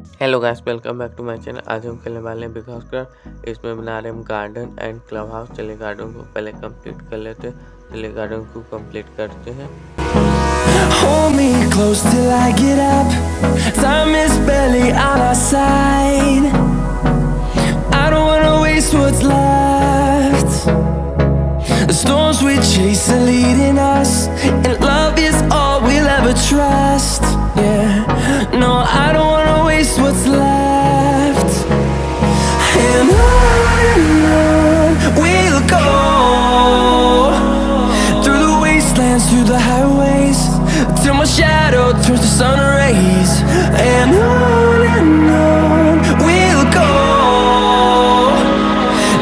Hello guys, welcome back to my channel. आज हम खेलने वाले हैं बिग हाउस क्राफ्ट। इसमें बना रहे हैं हम गार्डन एंड क्लब हाउस। चलिए गार्डन को पहले कंप्लीट कर लेते हैं। चलिए गार्डन को कंप्लीट करते हैं। Hold me close till I get up. Time is barely on our side. I don't wanna waste what's left. The storms we chase are leading us, and love is all we'll ever trust. Yeah, no, I don't wanna waste what's left. And on we'll go, through the wastelands, through the highways, till my shadow turns to sun rays. And on we'll go,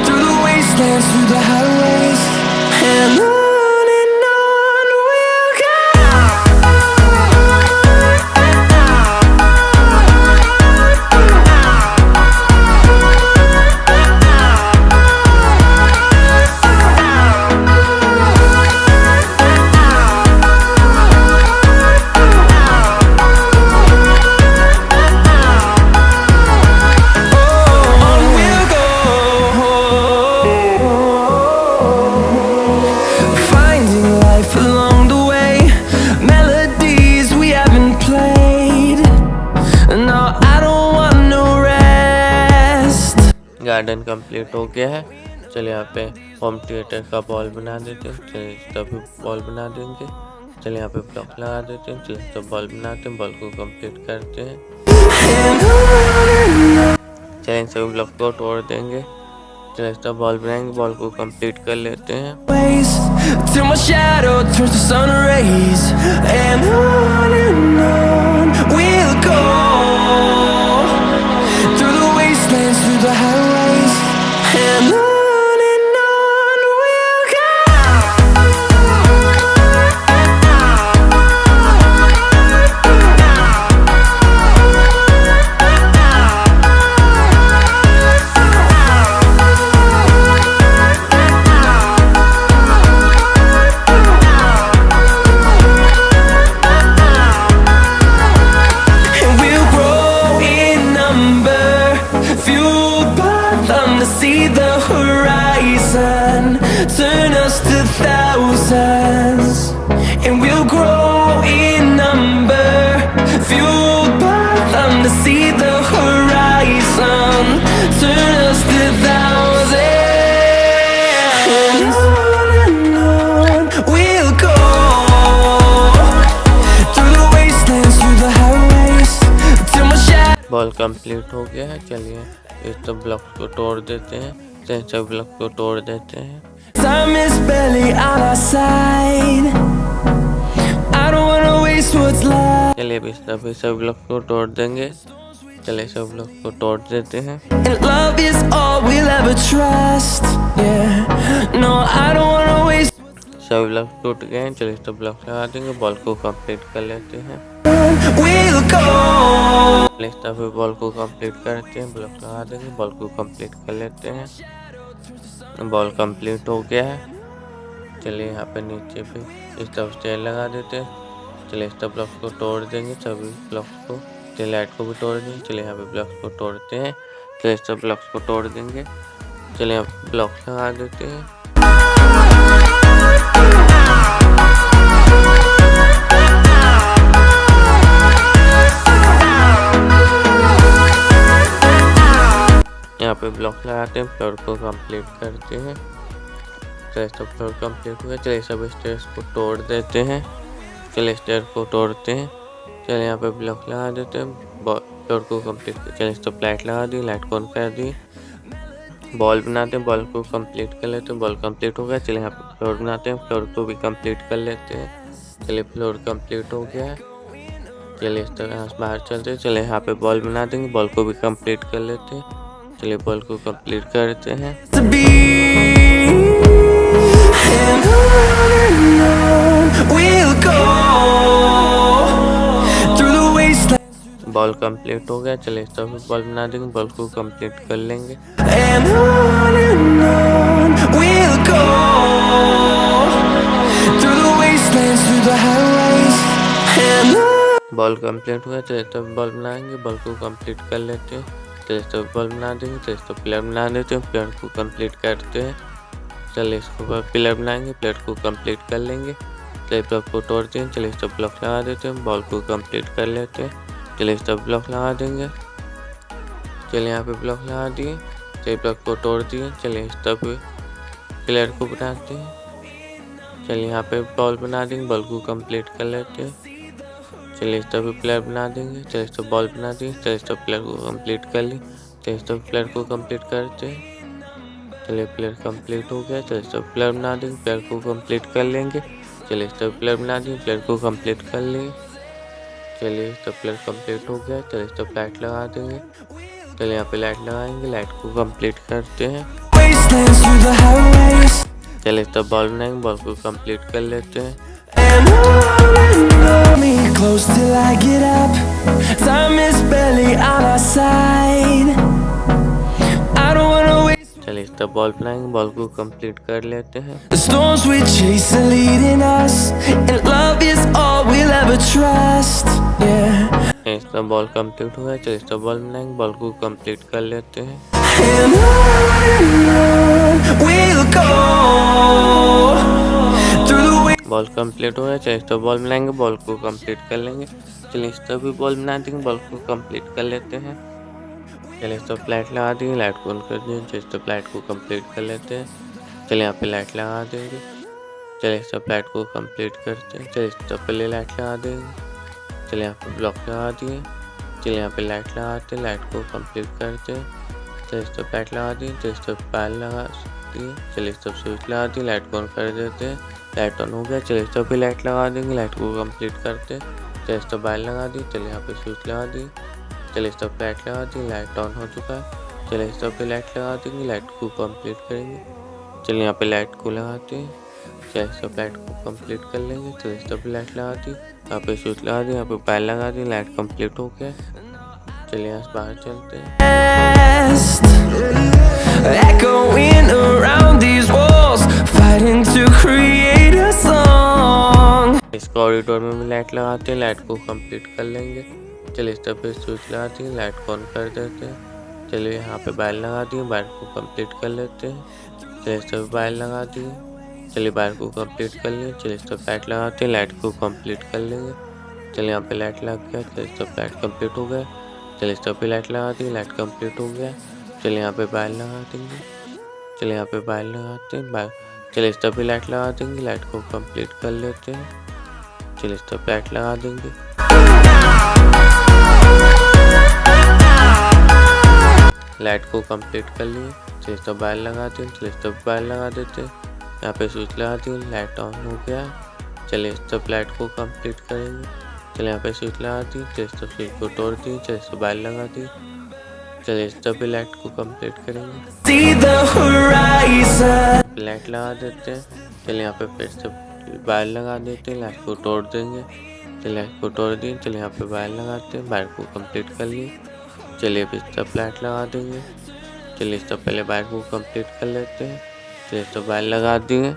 through the wastelands, through the highways, and on we'll go. Finding life along the way, melodies we haven't played. No, I don't want no rest. Garden complete हो गया है। चलिए यहाँ पे home theatre का ball बना देते हैं। चलिए तभी बॉल बना देंगे। चलिए यहाँ पे ब्लॉक लगा देते हैं। चलिए तो बॉल बनाते हैं, बॉल को कंप्लीट करते हैं। चलिए सभी ब्लॉक को तोड़ देंगे। चलिए तो बॉल बनाएंगे, बॉल को कंप्लीट कर लेते हैं। Ways till my shadow turns to sun rays, and on we'll go, through the wastelands, through the highways, and on we'll go. And we'll grow in number, fueled by them to see the horizon, turn us to thousands. And we'll grow in number, fueled by them to see the horizon, turn us to thousands. And on we'll go, through the wastelands, through the highways, till my shadow. Ball complete हो गया है। चलिए इस तो block को तोड़ देते हैं। चलिए सब ब्लॉक को तोड़ देते हैं। Time is barely on our side. I don't wanna waste what's left. चलिए अभी सब ब्लॉक को तोड़ देंगे। चलिए सब ब्लॉक को तोड़ देते हैं। And love is all we'll ever trust. Yeah, no, I don't wanna waste. सब ब्लॉक टूट गए हैं। चलिए तो ब्लॉक लगा देंगे, बॉल को कंप्लीट कर लेते हैं। We'll go, चलिए तभी बॉल को कंप्लीट करते हैं। ब्लॉक लगा देंगे, बॉल को कंप्लीट कर लेते हैं। बॉल कंप्लीट हो गया है। चलिए यहाँ पे नीचे पे इस तरफ स्टेयर लगा देते हैं। चलिए इस तरफ ब्लॉक को तोड़ देंगे, सभी ब्लॉक को। चलिए लाइट को भी तोड़ देंगे। चलिए यहाँ पे ब्लॉक को तोड़ते हैं। चलिए इस तरफ ब्लॉक को तोड़ देंगे। चलिए यहाँ ब्लॉक लगा देते हैं। यहाँ पे ब्लॉक लगाते हैं, फ्लोर को कंप्लीट करते हैं। चलिए सब फ्लोर कंप्लीट हो गया। चलिए सब स्टेयर्स को तोड़ देते हैं। चलिए स्टेयर को तोड़ते हैं। चलिए यहाँ पे ब्लॉक लगा देते हैं, फ्लोर को कंप्लीट कर। चलिए सब लाइट लगा दी, लाइट को ऑन कर दी। बॉल बनाते हैं, बॉल को कंप्लीट कर लेते हैं। बॉल कंप्लीट हो गया। चलिए यहाँ पे फ्लोर बनाते हैं, फ्लोर को भी कंप्लीट कर लेते हैं। चलिए फ्लोर कंप्लीट हो गया है। चलिए इस तरह से बाहर चलते हैं। चलिए यहाँ पे बॉल बना देंगे, बॉल को भी कंप्लीट कर लेते हैं। चलिए बॉल को कंप्लीट करते हैं। to be. And on we'll go, through the wastelands. Ball complete हो गया। चलिए इस तरफ बॉल बना देंगे, बॉल को कंप्लीट कर लेंगे। And on we'll go, through the wastelands, through the highways, and on. Ball complete हुआ, चलिए तो बॉल बनाएंगे, बॉल को कंप्लीट कर लेते हैं। चलिए तो बॉल बना देंगे, चलिए तो प्लेयर बना देते हैं, प्लेयर को कंप्लीट करते हैं। चलिए इसको प्लेयर बनाएंगे, प्लेयर को कंप्लीट कर लेंगे। चलिए ब्लॉक को तोड़ते हैं, चलिए तो ब्लॉक लगा देते हैं, बॉल को कंप्लीट कर लेते हैं। चलिए तो ब्लॉक लगा देंगे, चलिए यहाँ पे ब्लॉक लगा दिए, चलिए ब्लॉक को तोड़ दिए। चलिए इस तब प्लेयर को बनाते हैं, चलिए यहाँ पे बॉल बना देंगे, बॉल को कंप्लीट कर लेते हैं। चलिए इस तब प्लेयर बना देंगे, चलिए तो बॉल बना देंगे, चलिए तो प्लेयर को कंप्लीट कर ली, चलिए तो प्लेयर को कंप्लीट करते हैं। चलिए प्लेयर कंप्लीट हो गया, चलिए तो प्लेयर बना देंगे, प्लेयर को कंप्लीट कर लेंगे। चलिए तो प्लेयर बना देंगे, प्लेयर को कंप्लीट कर लेंगे। चलिए तो प्लेयर कंप्लीट हो गया, चलिए तो लाइट लगा देंगे, चलिए यहाँ पे लाइट लगाएंगे, लाइट को कंप्लीट करते हैं। Wastelands through the highways. चलिए तो बॉल बनाएंगे, बॉल को कंप्लीट कर लेते हैं। And hold me close till I get up. Time is barely on our side. I don't wanna waste. चलिए तो बॉल बनाएंगे, बॉल को कंप्लीट कर लेते हैं। The storms we chase are leading us, and love is all we'll ever trust. Yeah. इसका ball complete हुआ है, चलिए तो बॉल बनाएंगे, बॉल को कंप्लीट कर लेते हैं। And on we'll go through the way. Ball complete हो गया, चलिए तो बॉल बनाएंगे, बॉल को कंप्लीट कर लेंगे। चलिए इस तरह भी बॉल बना देंगे, बॉल को कंप्लीट कर लेते हैं। चलिए इस तरह लाइट लगा देंगे, लाइट को ऑन कर देंगे, चलिए इस तरह लाइट को कंप्लीट कर लेते हैं। चलिए यहाँ पे लाइट लगा देंगे, चलिए इस तरह लाइट को कंप्लीट करते हैं। चलिए इस तरह पहले लाइट लगा देंगे, चलिए यहाँ पे ब्लॉक लगा दिए, चलिए यहाँ पे लाइट लगाते हैं, लाइट को कंप्लीट करते हैं। चलिए इस तरह लाइट लगा दी, चलिए इस तरह पैर लगा दिए, चलिए इस तरह स्विच लगा दी, लाइट को ऑन कर देते हैं। लाइट ऑन हो गया, चलिए इस तरह भी लाइट लगा देंगे, लाइट को कंप्लीट करते हैं। चलिए इस तरह बैल लगा दी, चलिए यहाँ पे स्विच लगा दी, चलिए इस तरह लाइट लगा दी, लाइट ऑन हो चुका है। चलिए इस तरह पे लाइट लगा देंगे, लाइट को कंप्लीट करेंगे। चलिए यहाँ पे लाइट को लगाते हैं, चलिए इस तरह लाइट को कंप्लीट कर लेंगे। चलिए इस तरह भी लाइट लगा दी, यहाँ पे स्विच लगा दी, यहाँ पे बैल लगा दी, लाइट कंप्लीट हो गया। चलिए यहाँ से बाहर चलते हैं। Echoing around these walls, fighting to create a song. इस कॉरिडोर में भी लाइट लगाते हैं, लाइट को कंप्लीट कर लेंगे। चलिए इस तरह पे स्विच लगाती है, लाइट को ऑन कर देते हैं। चलिए यहाँ पे बैल लगा दिए, बैल को कंप्लीट कर लेते हैं। चलिए इस तरह बैल लगा दिए, चलिए बैल को कंप्लीट कर लिए। चलिए इस तरह लाइट लगाते हैं, लाइट को कंप्लीट कर लेंगे। चलिए यहाँ पे लाइट लग गया, चलिए इस तरह लाइट कंप्लीट हो गया। चलिए इस तरह पे लाइट लगा दी, लाइट कंप्लीट हो गया। चलिए यहाँ पे बैल लगा देंगे, चलिए यहाँ पे बैल लगाते हैं, चलिए इस तरह पे लाइट लगा देंगे, लाइट को कंप्लीट कर लेते हैं। चलिए इस तरह लाइट लगा देंगे, लाइट को कंप्लीट कर लिए। चलिए इस तरह बैल लगाते हैं, चलिए इस तरह बैल लगा देते हैं। यहाँ पे स्विच लगा दी, लाइट ऑन हो गया। चलिए इस तरह लाइट को कंप्लीट करेंगे। चलिए यहाँ पे स्विच लगा दी, चलिए इस तरह स्विच को तोड़ दी, चलिए इस तरह बैल लगा दी। चलिए इस तरह लाइट को कंप्लीट करेंगे। See the horizon. लाइट लगा देते हैं, चलिए यहाँ पे फिर से बैल लगा देते हैं, लाइट को तोड़ देंगे। चलिए लाइट को तोड़ दिए, चलिए यहाँ पे बैल लगाते हैं, बैल को कंप्लीट कर लिए। चलिए फिर इस तरह लाइट लगा देंगे, चलिए इस तरह पहले बैल को कंप्लीट कर लेते हैं। चलिए इस तरह बैल लगा दिए,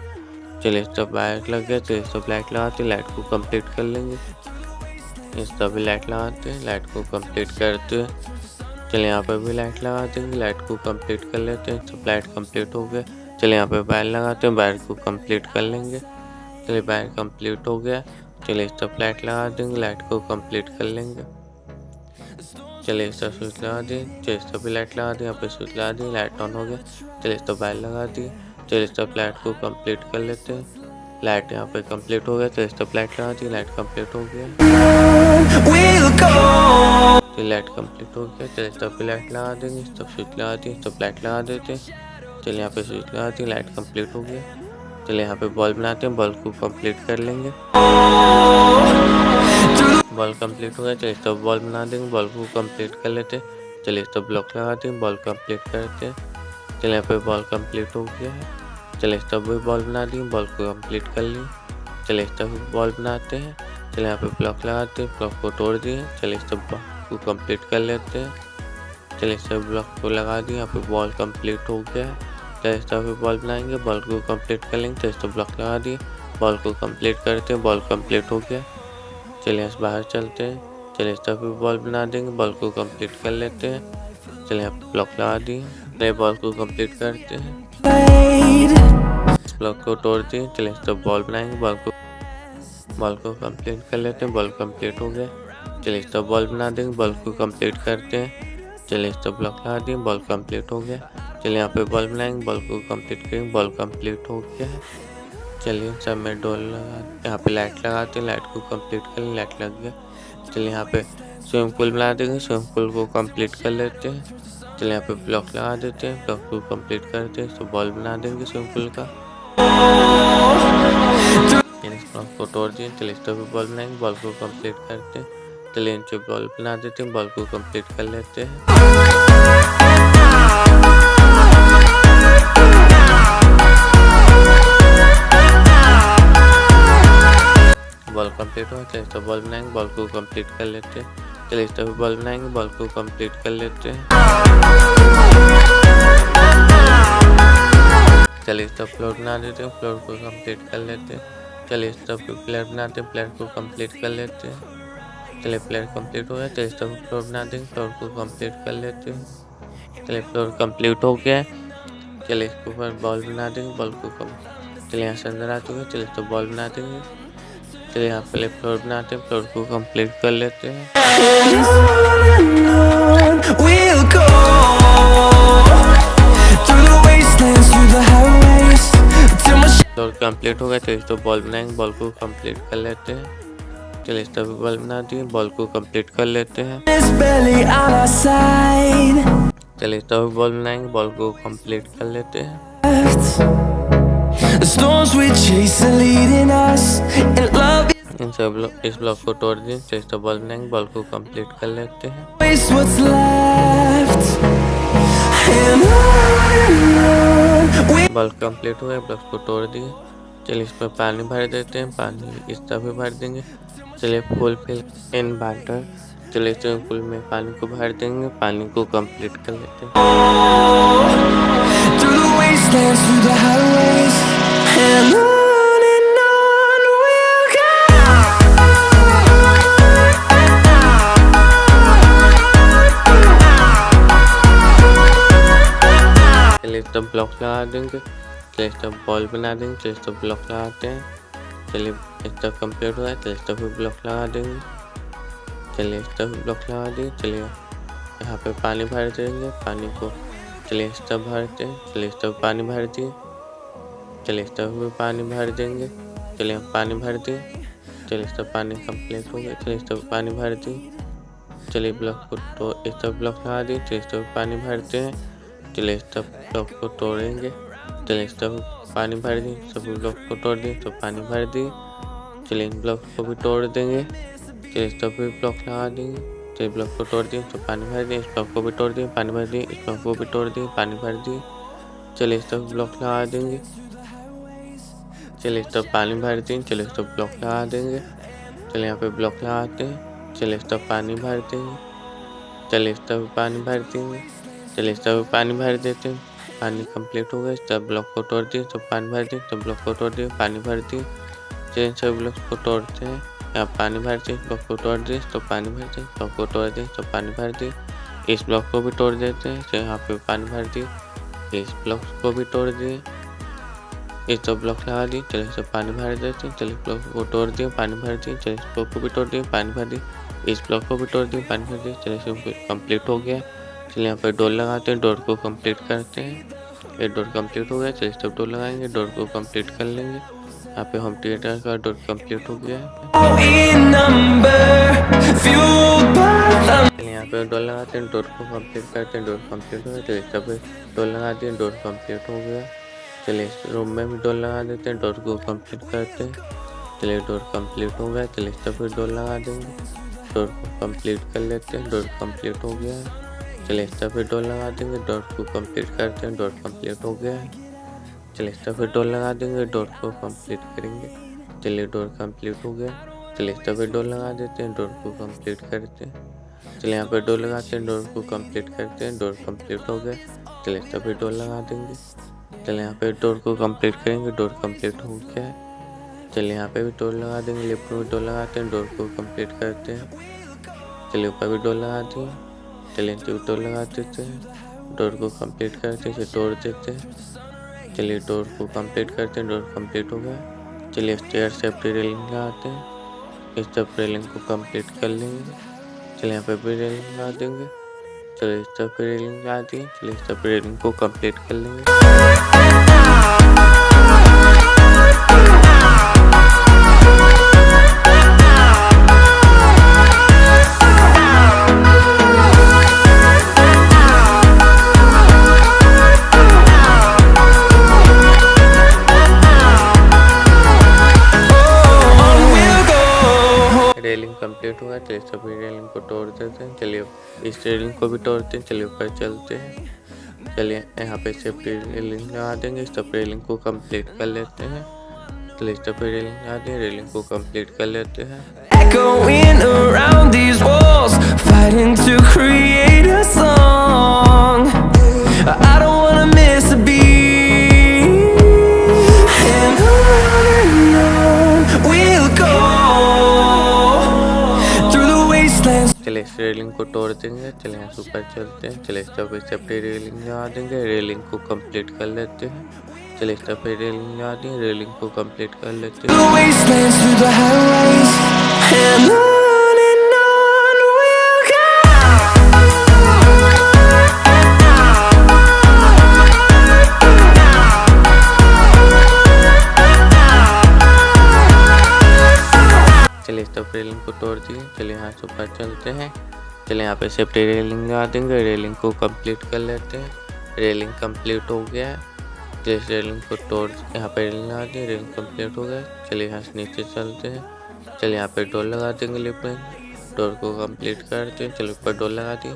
चलिए इस तरह बैल लग गया, चलिए इस तरह लाइट लगाते हैं, लाइट को कंप्लीट कर लेंगे। इस तरह भी लाइट लगाते हैं, लाइट को कंप्लीट करते हैं। चलिए यहाँ पे भी लाइट लगा देंगे, लाइट को कंप्लीट कर लेते हैं। सब लाइट कंप्लीट हो गया। चलिए यहाँ पे बैल लगाते हैं, बैल को कंप्लीट कर लेंगे। चलिए बैल कंप्लीट हो गया। चलिए इस तरफ लाइट लगा देंगे, लाइट को कंप्लीट कर लेंगे। चलिए इस तरफ स्विच लगा दिए, चलिए इस तरफ भी लाइट लगा दी, यहाँ पे स्विच लगा दी, लाइट ऑन हो गया। चलिए इस तरफ बैल लगा दी, चलिए इस तरफ लाइट को कंप्लीट कर लेते हैं। लाइट यहाँ पे कंप्लीट हो गया, चलिए इस तरफ लाइट लगा दी, लाइट कंप्लीट हो गया। We'll go. चलिए लाइट कंप्लीट हो गया, चलिए इस तरफ भी लाइट लगा देंगे, इस तरफ स्विच लगा दी, इस तरफ लाइट लगा देते हैं। चलिए यहाँ पे स्विच लगा दी, लाइट कंप्लीट हो गया। चलिए यहाँ पे बॉल बनाते हैं, बॉल को कंप्लीट कर लेंगे। बॉल कंप्लीट हो गया, चलिए इस तरफ बॉल बना देंगे, बॉल को कंप्लीट कर लेते हैं। चलिए इस तरफ ब्लॉक लगा देंगे, बॉल कंप्लीट करते हैं। चलिए यहाँ पे बॉल कंप्लीट हो गया है। चलिए इस तरफ भी बॉल बना दी, बॉल को कंप्लीट कर ली। चलिए इस तरफ बॉल बनाते हैं, चलिए यहाँ पे ब्लॉक लगाते हैं, ब्लॉक को तोड़ दिए। चलिए इस तरफ को कंप्लीट कर लेते हैं। चलिए इस तरफ ब्लॉक को लगा दिए, यहाँ पे बॉल कंप्लीट हो गया है। चलिए इस तरफ भी बॉल बनाएंगे, बॉल को कंप्लीट कर लेंगे। चलिए इस तरफ ब्लॉक लगा दिए, बॉल को कंप्लीट करते हैं, बॉल कंप्लीट हो गया। चलिए यहाँ से बाहर चलते हैं। चलिए इस तरफ भी बॉल बना देंगे, बॉल को कंप्लीट कर लेते हैं। चलिए यहाँ पे ब्लॉक लगा दिए, नए बॉल को कंप्लीट करते हैं। इस ब्लॉक को तोड़ दिए, चलिए इस तरफ बॉल बनाएंगे, बॉल को कंप्लीट कर लेते हैं। बॉल कंप्लीट हो गया, चलिए इस तरफ बॉल बना देंगे, बॉल को कंप्लीट करते हैं। चलिए इस तरफ ब्लॉक लगा दिए, बॉल कंप्लीट हो गया। चलिए यहाँ पे बॉल बनाएंगे, बॉल को कंप्लीट करेंगे, बॉल कंप्लीट हो गया है। चलिए सब में डोल लगा, यहाँ पे लाइट लगाते हैं, लाइट को कंप्लीट कर लें, लाइट लग गया। चलिए यहाँ पे स्विमिंग पूल बना देंगे, स्विमिंग पूल को कंप्लीट कर लेते हैं। चलिए यहाँ पे ब्लॉक लगा देते हैं, ब्लॉक को कंप्लीट करते हैं, तो बॉल बना देंगे स्विमिंग पूल का। इस ब्लॉक को तोड़ दिए, चलिए इस तरफ भी बॉल बनाएंगे, बॉल को कंप्लीट करते हैं। चलिए नीचे बॉल बना देते हैं, बॉल को कंप्लीट कर लेते हैं। बॉल कंप्लीट हो, चलिए इस तरफ बॉल बनाएंगे, बॉल को कंप्लीट कर लेते हैं। चलिए इस तरफ बॉल बनाएंगे, बॉल को कंप्लीट कर लेते हैं। चलिए इस तरफ फ्लोर बना देते हैं, फ्लोर को कंप्लीट कर लेते हैं। चलिए इस तरफ प्लेयर बनाते हैं, प्लेयर को कंप्लीट कर लेते हैं। चलिए प्लेयर कंप्लीट हो गया, चलिए इस तरफ फ्लोर बना देंगे, फ्लोर को कंप्लीट कर लेते हैं। चलिए फ्लोर कंप्लीट हो गया है, चलिए इसके ऊपर बॉल बना देंगे, बॉल को चलिए यहाँ से अंदर आ चुके हैं, चलिए इस तरफ बॉल बना देंगे। चलिए यहाँ पहले फ्लोर बनाते हैं, फ्लोर को कंप्लीट कर लेते हैं। फ्लोर कंप्लीट हो गया, चलिए तो बॉल बनाएंगे, बॉल को कंप्लीट कर लेते हैं। चलिए इस तरफ बॉल बना दिए, बॉल को कंप्लीट कर लेते हैं। चलिए इस तरफ बॉल बनाएंगे, बॉल को कंप्लीट कर लेते हैं। इस ब्लॉक को तोड़ दिए, चलिए इस तरफ बॉल बनाएंगे, बॉल को कंप्लीट कर लेते हैं। बॉल कंप्लीट हो गया, ब्लॉक को तोड़ दिए। चलिए इसमें पानी भर देते हैं, पानी इस तरफ भी भर देंगे। चलिए फुल फिल इन वाटर, चलिए स्विमिंग पूल में पानी को भर देंगे, पानी को कंप्लीट कर लेते हैं। चलिए इस तरफ ब्लॉक लगा देंगे, चलिए इस तरफ बॉल बना देंगे, चलिए इस तरफ ब्लॉक लगाते हैं। चलिए इस तरफ कंप्लीट हुआ है, चलिए इस तरफ भी ब्लॉक लगा देंगे। चलिए इस तरफ ब्लॉक लगा दिए, चलिए यहाँ पे पानी भर देंगे, पानी को चलिए इस तरफ भरते हैं। चलिए इस तरफ पानी भर दिए, चलिए इस तरफ भी पानी भर देंगे। चलिए पानी भर दिए, चलिए इस तरफ पानी कंप्लीट हो गया, चलिए इस तरफ पानी भर दिए। चलिए ब्लॉक को तो इस तरफ ब्लॉक लगा दिए, चलिए इस तरफ पानी भरते हैं। चलिए इस तरफ ब्लॉक को तोड़ेंगे, चलिए इस तरफ पानी भर दिए, सभी ब्लॉक को तोड़ दिए तो पानी भर दिए। चलिए इन ब्लॉक को भी तोड़ देंगे, चलिए इस तरफ भी ब्लॉक लगा देंगे। चलिए ब्लॉक को तोड़ दिए तो पानी भर दिए, इस ब्लॉक को भी तोड़ दिए, पानी भर दिए, इस ब्लॉक को भी तोड़ दिए, पानी भर दिए। चलिए इस तरफ ब्लॉक लगा देंगे, चलिए इस तरफ पानी भर देंगे, चलिए इस तरफ ब्लॉक लगा देंगे। चलिए यहाँ पे ब्लॉक लगाते हैं, चलिए इस तरफ पानी भर देंगे, चलिए इस तरफ पानी भर देंगे। चलिए इस तरफ पानी भर देते हैं, पानी कंप्लीट हो गया। इस तरफ ब्लॉक को तोड़ दिए तो पानी भर दिए, तो ब्लॉक को तोड़ दिए, पानी भर दिए। चलिए सब ब्लॉक को तोड़ते हैं, यहाँ पानी भर दिए, ब्लॉक को तोड़ दिए तो पानी भर दिए, ब्लॉक को तोड़ दिए तो पानी भर दिए। इस ब्लॉक को भी तोड़ देते हैं, तो यहाँ पे पानी भर दिए, इस ब्लॉक को भी तोड़ दिए, इस तो ब्लॉक लगा दिए, चलिए सब पानी भर देते हैं। चलिए ब्लॉक को तोड़ दिए, पानी भर दिए, चलिए इस ब्लॉक को भी तोड़ दिए, पानी भर दिए, इस ब्लॉक को भी तोड़ दिए, पानी भर दिए। चलिए सब कंप्लीट हो गया। चलिए यहाँ पे डोर लगाते हैं, डोर को कंप्लीट करते हैं। ये डोर कंप्लीट हो गया, चलिए सब डोर लगाएंगे, डोर को कंप्लीट कर लेंगे। यहाँ पे होम थिएटर का डोर कंप्लीट हो गया है। चलिए यहाँ पे डोर लगाते हैं, डोर को कंप्लीट करते हैं, डोर कंप्लीट हो गया। चलिए सब डोर लगा दिए, डोर कंप्लीट हो गया। चलिए इस रूम में भी डोर लगा देते हैं, डोर को कंप्लीट करते हैं। चलिए डोर कंप्लीट हो गया, चलिए सब डोर लगा देंगे, डोर को कंप्लीट कर लेते हैं, डोर कंप्लीट हो गया है। चलिए इस तरफ डोर लगा देंगे, डोर को कंप्लीट करते हैं, डोर कंप्लीट हो गया है। चलिए इस तरफ डोर लगा देंगे, डोर को कंप्लीट करेंगे। चलिए डोर कंप्लीट हो गया। चलिए इस तरफ डोर लगा देते हैं, डोर को कंप्लीट करते हैं। चलिए यहाँ पे डोर लगाते हैं, डोर को कंप्लीट करते हैं, डोर कंप्लीट हो गया। चलिए इस तरफ डोर लगा देंगे, चलिए यहाँ पे डोर को कंप्लीट करेंगे, डोर कंप्लीट हो गया है। चलिए यहाँ पे भी डोर लगा देंगे, लेफ्ट में डोर लगाते हैं, डोर को कंप्लीट करते हैं। चलिए ऊपर भी डोर लगा दिए। चलिए नीचे भी डोर लगा देते हैं। डोर को कंप्लीट करते हैं, इसे तोड़ देते हैं। चलिए डोर को कंप्लीट करते हैं, डोर कंप्लीट हो गया। चलिए स्टेयर सेफ्टी रेलिंग लगाते हैं। इस तरफ रेलिंग को कंप्लीट कर लेंगे। चलिए यहाँ पे भी रेलिंग लगा देंगे। चलिए इस तरफ रेलिंग लगा दी। चलिए इस तरफ रेलिंग को कंप्लीट कर लेंगे। रेलिंग कंप्लीट हुआ। चलिए सभी रेलिंग को तोड़ देते हैं। चलिए इस रेलिंग को भी तोड़ते हैं। चलिए ऊपर चलते हैं। चलिए यहाँ पे सेफ्टी रेलिंग लगा देंगे। इस तरफ रेलिंग को कंप्लीट कर लेते हैं। चलिए इस तरफ रेलिंग लगा दें, रेलिंग को कंप्लीट कर लेते हैं। Echoing around these walls, fighting to create a song. I don't wanna miss a beat. And on we'll go through the wastelands. चलिए इस रेलिंग को तोड़ देंगे। चलिए यहाँ से ऊपर चलते हैं। चलिए इस तरफ सेफ्टी रेलिंग लगा देंगे, रेलिंग को कंप्लीट कर लेते हैं। चलिए इस तरफ रेलिंग लगा दें, रेलिंग को कंप्लीट कर लेते Through the हैं। wastelands, through the highways, and on we'll go. चलिए इस तरफ रेलिंग को तोड़ दिए। चलिए यहाँ से ऊपर चलते हैं। चलिए यहाँ पे सेफ्टी रेलिंग लगा देंगे, रेलिंग को कंप्लीट कर लेते हैं। रेलिंग कंप्लीट हो गया है। चलिए इस रेलिंग को तोड़ यहाँ पे रेलिंग लगा दी, रेलिंग कंप्लीट हो गया। चलिए यहाँ से नीचे चलते हैं। चलिए यहाँ पे डोर लगा देंगे लिफ्ट में। डोर को कंप्लीट करते हैं। चलिए ऊपर डोर लगा दी।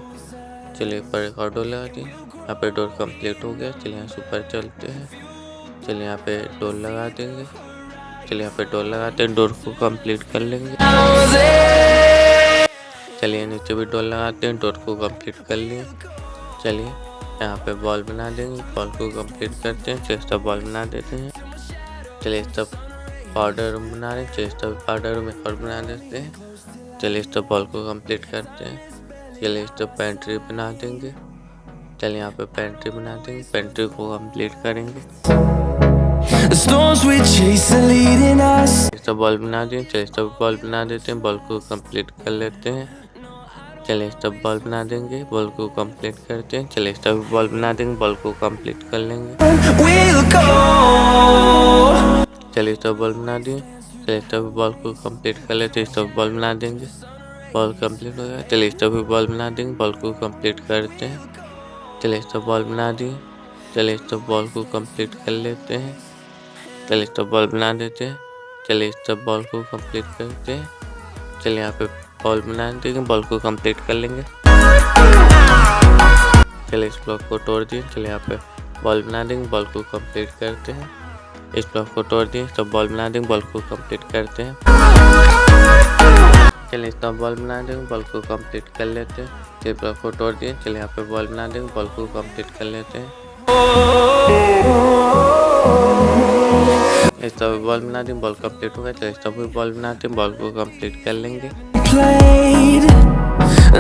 चलिए ऊपर एक और डोर लगा दी। यहाँ पे डोर कंप्लीट हो गया। चलिए यहाँ से ऊपर चलते हैं। चलिए यहाँ पे डोर लगा देंगे। चलिए यहाँ पे डोर लगाते हैं, डोर को कंप्लीट कर लेंगे। चलिए नीचे भी डोर लगाते हैं, डोर को कंप्लीट कर लिए। चलिए यहाँ पे बॉल बना देंगे, बॉल को कंप्लीट करते हैं। चेस्ट बॉल बना देते हैं। चलिए इस तरफ पाउडर रूम बना रहे हैं। चलिए इस तरफ पाउडर रूम एक और बना देते हैं। चलिए इस तरफ बॉल को कंप्लीट करते हैं। चलिए इस तरफ पेंट्री बना देंगे। चलिए यहाँ पे पेंट्री बना देंगे, पेंट्री को कंप्लीट करेंगे। The storms we chase are leading us. इस तरफ बॉल बना दें। चलिए इस तरफ बॉल बना देते हैं, बॉल को कंप्लीट कर लेते हैं। चलिए इस तरफ बॉल बना देंगे, बॉल को कंप्लीट करते हैं। चलिए इस तरफ बॉल बना देंगे, बॉल को कंप्लीट कर लेंगे। We'll go. चलिए इस तरफ बॉल बना दिए। चलिए इस तरफ बॉल को कंप्लीट कर लेते हैं। इस तरफ बॉल बना देंगे, बॉल कंप्लीट हो गया। चलिए इस तरफ बॉल बना देंगे, बॉल को कंप्लीट करते हैं। चलिए इस तरफ बॉल बना दिए। चलिए इस तरफ बॉल को कंप्लीट कर लेते हैं। चलिए इस तरफ बॉल बना देते हैं। चलिए इस तरफ बॉल को कंप्लीट करते हैं। चलिए यहाँ पे बॉल बना देंगे, बॉल को कंप्लीट कर लेंगे। चलिए इस ब्लॉक को तोड़ दिए। चलिए यहाँ पे बॉल बना देंगे, बॉल को कंप्लीट करते हैं। इस ब्लॉक को तोड़ दिए, सब बॉल बना देंगे, बॉल को कंप्लीट करते हैं। चलिए इस तरफ बॉल बना देंगे, बॉल को कंप्लीट कर लेते हैं। चलिए ब्लॉक को तोड़ दिए। चलिए यहाँ पे बॉल बना देंगे, बॉल को कंप्लीट कर लेते हैं। इस तरफ बॉल बना दें, बॉल कंप्लीट हो गया। चलिए इस तरफ भी बॉल बनाते हैं, बॉल को कंप्लीट कर लेंगे। Played.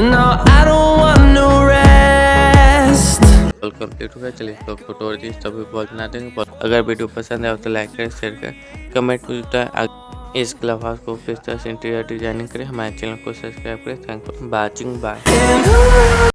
No, I don't want no rest. Ball complete हो गया। चलिए इस ब्लॉक को तोड़ दिए, सभी बॉल बना देंगे। अगर वीडियो पसंद आए तो लाइक करें, शेयर करें, कमेंट में इस क्लब हाउस को किस तरह से इंटीरियर डिजाइनिंग करें। हमारे चैनल को सब्सक्राइब करें। Thank you for watching, bye.